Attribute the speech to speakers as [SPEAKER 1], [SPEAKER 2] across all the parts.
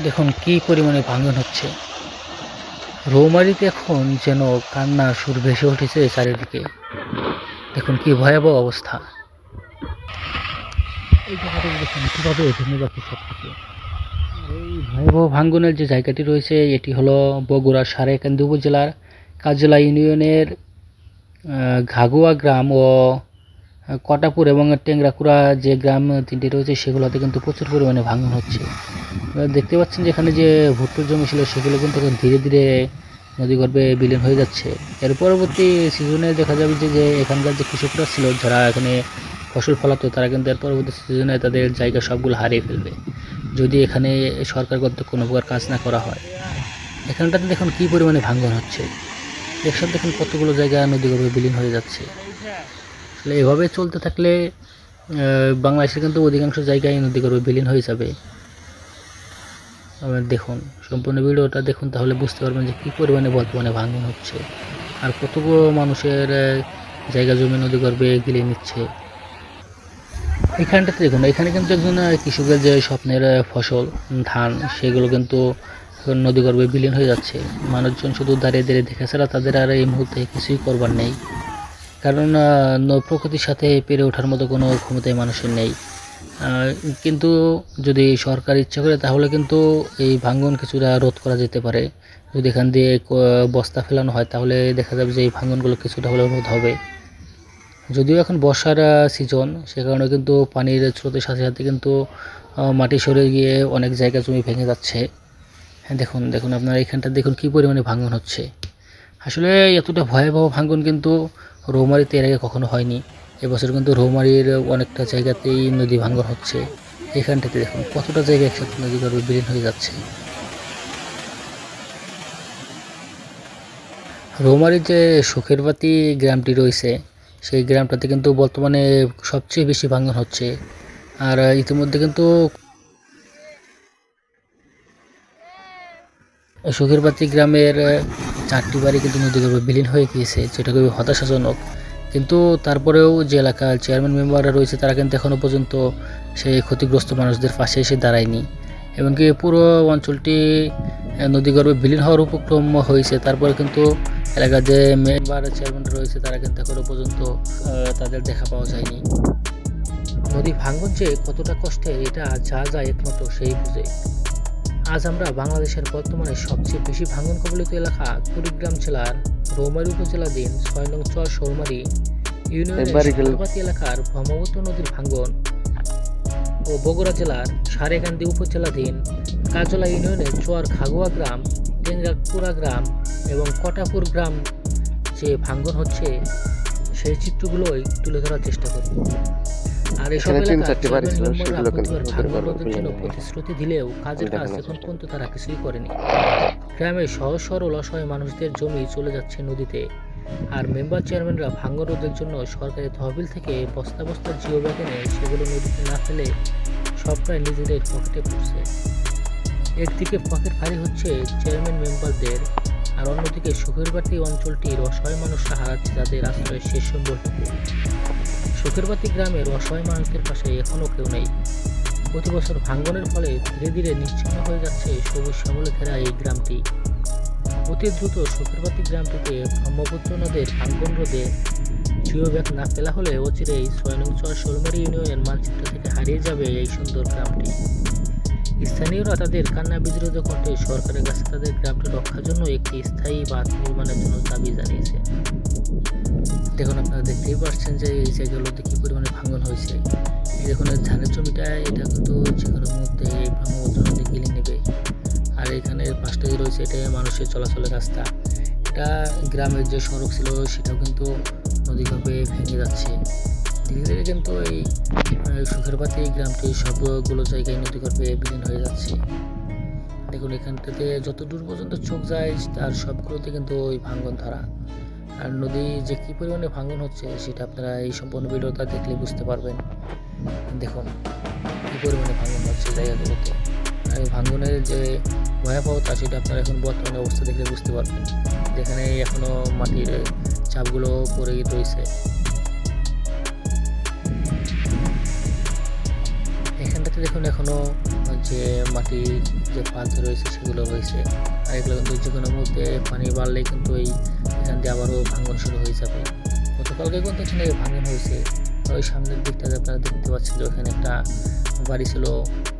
[SPEAKER 1] দেখুন কি পরিমাণে ভাঙন হচ্ছে। রৌমারীতে এখন যেন কান্নার সুর ভেসে উঠেছে চারিদিকে। দেখুন কি ভয়াবহ অবস্থা। এই জায়গাটা দেখুন কিভাবে ভেঙে যাচ্ছে সবকিছু। এই ভয়াবহ ভাঙ্গনের যে জায়গাটি রয়েছে এটি হলো বগুড়ার সারেকান্দি উপজেলার কাজলা ইউনিয়নের ঘাগুয়া গ্রাম ও কটাপুর এবং টেংরাকুড়া যে গ্রাম তিনটি রয়েছে সেগুলোতে কিন্তু প্রচুর পরিমাণে ভাঙন হচ্ছে। দেখতে পাচ্ছেন যে এখানে যে ভুট্টার জমি ছিল সেগুলো কিন্তু এখন ধীরে ধীরে নদীগর্ভে বিলীন হয়ে যাচ্ছে। এর পরবর্তী সিজনে দেখা যাবে যে এখানকার যে কৃষকরা ছিল যারা এখানে ফসল ফলাতো তারা কিন্তু এর পরবর্তী সিজনে তাদের জায়গা সবগুলো হারিয়ে ফেলবে যদি এখানে সরকার কর্তৃক কোনো প্রকার কাজ না করা হয়। এখানটাতে দেখুন কী পরিমাণে ভাঙন হচ্ছে। একসাথে দেখুন কতগুলো জায়গা নদীগর্ভে বিলীন হয়ে যাচ্ছে। আসলে এভাবে চলতে থাকলে বাংলাদেশের কিন্তু অধিকাংশ জায়গায় নদীগর্ভে বিলীন হয়ে যাবে। দেখুন সম্পূর্ণ ভিডিওটা দেখুন, তাহলে বুঝতে পারবেন যে কী পরিমাণে বর্তমানে ভাঙন হচ্ছে আর কতগুলো মানুষের জায়গা জমি নদীগর্ভে গিলে নিচ্ছে। এখানটাতে দেখুন, এখানে কিন্তু একজন কৃষকের যে স্বপ্নের ফসল ধান সেগুলো কিন্তু নদীগর্ভে বিলীন হয়ে যাচ্ছে। মানুষজন শুধু দাঁড়িয়ে দাঁড়িয়ে দেখে ছাড়া তাদের আর এই মুহূর্তে কিছুই করবার নেই, কারণ প্রকৃতির সাথে পেরে ওঠার মতো কোনো ক্ষমতাই মানুষের নেই। কিন্তু যদি সরকার ইচ্ছা করে তাহলে কিন্তু এই ভাঙ্গন কিছুটা রোধ করা যেতে পারে। যদি এখান দিয়ে বস্তা ফেলানো হয় তাহলে দেখা যাবে যে এই ভাঙ্গনগুলো কিছুটা হলেও রোধ হবে। যদিও এখন বর্ষার সিজন, সে কারণে কিন্তু পানির স্রোতের সাথে সাথে কিন্তু মাটি সরে গিয়ে অনেক জায়গা জমি ভেঙে যাচ্ছে। হ্যাঁ দেখুন দেখুন আপনারা এখানটা দেখুন কী পরিমাণে ভাঙ্গন হচ্ছে। আসলে এতটা ভয়াবহ ভাঙ্গন কিন্তু রৌমারীতে এর আগে কখনো হয়নি। এবছর কিন্তু রৌমারীর অনেকটা জায়গাতেই নদী ভাঙ্গন হচ্ছে। এখানটাতে দেখুন কতটা জায়গা একসাথে নদীগর্ভে বিলীন হয়ে যাচ্ছে। রৌমারীর যে সুখেরবাতি গ্রামটি রয়েছে সেই গ্রামটাতে কিন্তু বর্তমানে সবচেয়ে বেশি ভাঙ্গন হচ্ছে। আর ইতিমধ্যে কিন্তু সুখেরবাতি গ্রামের 4টি বাড়ি কিন্তু নদীগর্ভে বিলীন হয়ে গিয়েছে, যেটা খুবই হতাশাজনক। কিন্তু তারপরেও যে এলাকার চেয়ারম্যান মেম্বাররা রয়েছে তারা কিন্তু এখনও পর্যন্ত সেই ক্ষতিগ্রস্ত মানুষদের পাশে এসে দাঁড়ায়নি। এমনকি পুরো অঞ্চলটি নদীগর্ভে বিলীন হওয়ার উপক্রম হয়েছে, তারপরে কিন্তু এলাকার যে মেম্বার চেয়ারম্যানরা রয়েছে তারা কিন্তু এখনও পর্যন্ত তাদের দেখা পাওয়া যায়নি। নদী ভাঙ্গন যে কতটা কষ্টের এটা যা যায় একমাত্র সেই বুঝে। আজ আমরা বাংলাদেশের বর্তমানে সবচেয়ে বেশি ভাঙ্গন কবলিত এলাকা কুড়িগ্রাম জেলার রৌমারী উপজেলাধীন 6 নং চর শোলমারী ইউনিয়নের সুখেরবাতি এলাকার ব্রহ্মপুত্র নদীর ভাঙ্গন ও বগুড়া জেলার সারেকান্দি উপজেলাধীন কাজলা ইউনিয়নের চর ঘাগুয়া গ্রাম, টেংরাকুড়া গ্রাম এবং কটাপুর গ্রাম যে ভাঙ্গন হচ্ছে সেই চিত্রগুলোই তুলে ধরার চেষ্টা করব। আর এসব প্রতিশ্রুতি দিলেও কাজের কাজ এখন পর্যন্ত তারা কিছুই করেনি। গ্রামের সহজ সরল অসহায় মানুষদের জমি চলে যাচ্ছে নদীতে, আর মেম্বার চেয়ারম্যানরা ভাঙ্গন রোধের জন্য সরকারি তহবিল থেকে বস্তা বস্তা জিও ব্যাগ এনে সেগুলো নদীতে না ফেলে সবটাই নিজেদের পকেটে পড়ছে। একদিকে পকেট ভারী হচ্ছে চেয়ারম্যান মেম্বারদের, আর অন্যদিকে সুখেরবাতি অঞ্চলটির অসহায় মানুষরা হারাচ্ছে তাদের আশ্রয়ের শেষ সম্বলটুকু। সুখেরবাতি গ্রামের অসহায় মানুষদের পাশে এখনও কেউ নেই। প্রতি বছর ভাঙ্গনের ফলে ধীরে ধীরে নিশ্চিহ্ন হয়ে যাচ্ছে সবুজ শ্যামলে ঘেরা এই গ্রামটি। অতি দ্রুত সুখেরবাতি গ্রামটিতে ব্রহ্মপুত্র নদের ভাঙ্গন রোধে জিও ব্যাগ না ফেলা হলে অচিরেই 6 নং চর শোলমারী ইউনিয়নের মানচিত্র থেকে হারিয়ে যাবে এই সুন্দর গ্রামটি। স্থানীয়রা তাদের কান্না বিদ্রোহ কণ্ঠে সরকারের কাছে তাদের গ্রামটি রক্ষার জন্য একটি স্থায়ী বাঁধ নির্মাণের জন্য দাবি জানিয়েছে। দেখুন আপনারা দেখতেই পাচ্ছেন যে এই জায়গাগুলোতে কী পরিমাণে ভাঙন হয়েছে। এই দেখুন ধানের জমিটা, এটা কিন্তু যে কোনো মুহূর্তে এই ব্রহ্মপুত্র নদী গিলে নেবে। আর এখানে পাশটা যে রয়েছে এটা মানুষের চলাচলের রাস্তা। এটা গ্রামের যে সড়ক ছিল সেটাও কিন্তু নদীগর্ভে ভেঙে যাচ্ছে। ধীরে ধীরে কিন্তু এই সুখেরবাতি গ্রামটি সবগুলো জায়গায় নদীগর্ভে বিলীন হয়ে যাচ্ছে। দেখুন এখানটাতে যত দূর পর্যন্ত চোখ যায় তার সবগুলোতে কিন্তু ওই ভাঙ্গন ধারা। আর নদী যে কী পরিমাণে ভাঙ্গন হচ্ছে সেটা আপনারা এই সম্পূর্ণ ভিডিওটা দেখলে বুঝতে পারবেন। দেখুন কী পরিমাণে ভাঙ্গন হচ্ছে জায়গাগুলোতে, আর ভাঙ্গনের যে ভয়াবহতা সেটা আপনারা এখন বর্তমানে অবস্থা দেখলে বুঝতে পারবেন, যেখানে এখনও মাটির চাপগুলো পড়ে রয়েছে। এখানটাতে দেখুন এখনও যে মাটির যে পাত রয়েছে সেগুলো রয়েছে। আর এগুলো কিন্তু যে কোনো মুহূর্তে পানি বাড়লেই কিন্তু এখান দিয়ে আবারও ভাঙন শুরু হয়ে যাবে। গতকালকে কিন্তু এখানে ভাঙন হয়েছে। ওই সামনের দিকটাতে আপনারা দেখতে পাচ্ছেন যে ওখানে একটা বাড়ি ছিল।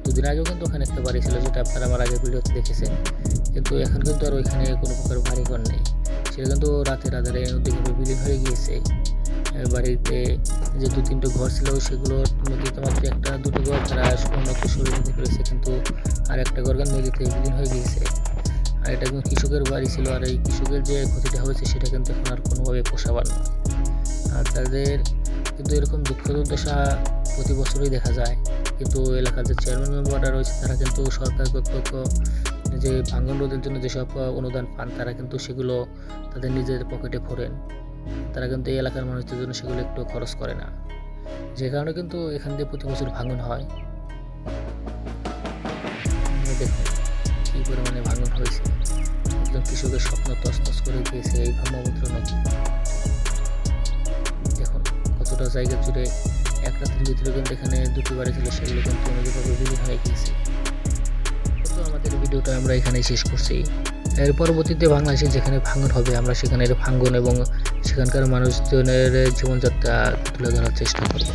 [SPEAKER 1] দুদিন আগেও কিন্তু ওখানে একটা বাড়ি ছিল, যেটা আপনারা আমার আগের ভিডিওতে দেখেছেন। কিন্তু এখন কিন্তু আর ওইখানে কোনো প্রকার বাড়িঘর নেই। সেটা কিন্তু রাতের আধারে নদীতে বিলীন হয়ে গিয়েছে। বাড়িতে যে 2-3টে ঘর ছিল সেগুলো নদীতে মাত্র 1-2টো ঘর তারা উন্নত সরিয়ে দিতে পেরেছে, কিন্তু আর একটা ঘর নদীতে বিলীন হয়ে গিয়েছে। আর এটা কিন্তু কৃষকের বাড়ি ছিল, আর এই কৃষকের যে ক্ষতিটা হয়েছে সেটা কিন্তু এখন আর কোনোভাবে পোষাবার নয়। আর তাদের কিন্তু এরকম দুঃখ দুর্দশা প্রতি বছরই দেখা যায়। কিন্তু এলাকার যে চেয়ারম্যান মেম্বাররা রয়েছে তারা কিন্তু সরকার কর্তৃক যে ভাঙন রোধের জন্য যেসব অনুদান পান তারা কিন্তু সেগুলো তাদের নিজেদের পকেটে ভরেন। তারা কিন্তু এই এলাকার মানুষদের জন্য সেগুলো একটু খরচ করে না, যে কারণে কিন্তু এখান দিয়ে প্রতি বছর ভাঙন হয়। দেখুন কী পরিমাণে ভাঙন হয়েছে। একজন কৃষকের স্বপ্ন তছনছ করে দিয়েছে এই ব্রহ্মপুত্র নদী। দেখুন কতটা জায়গা জুড়ে এক রাতের ভিতরে কিন্তু এখানে 2টি বাড়ি ছিল, সেগুলো কিন্তু নদীভাবে বিলীন হয়ে গিয়েছে। তো আমাদের ভিডিওটা আমরা এখানেই শেষ করছি। এর পরবর্তীতে বাংলাদেশে যেখানে ভাঙন হবে আমরা সেখানের ভাঙন এবং সেখানকার মানুষজনের জীবনযাত্রা তুলে ধরার চেষ্টা করব।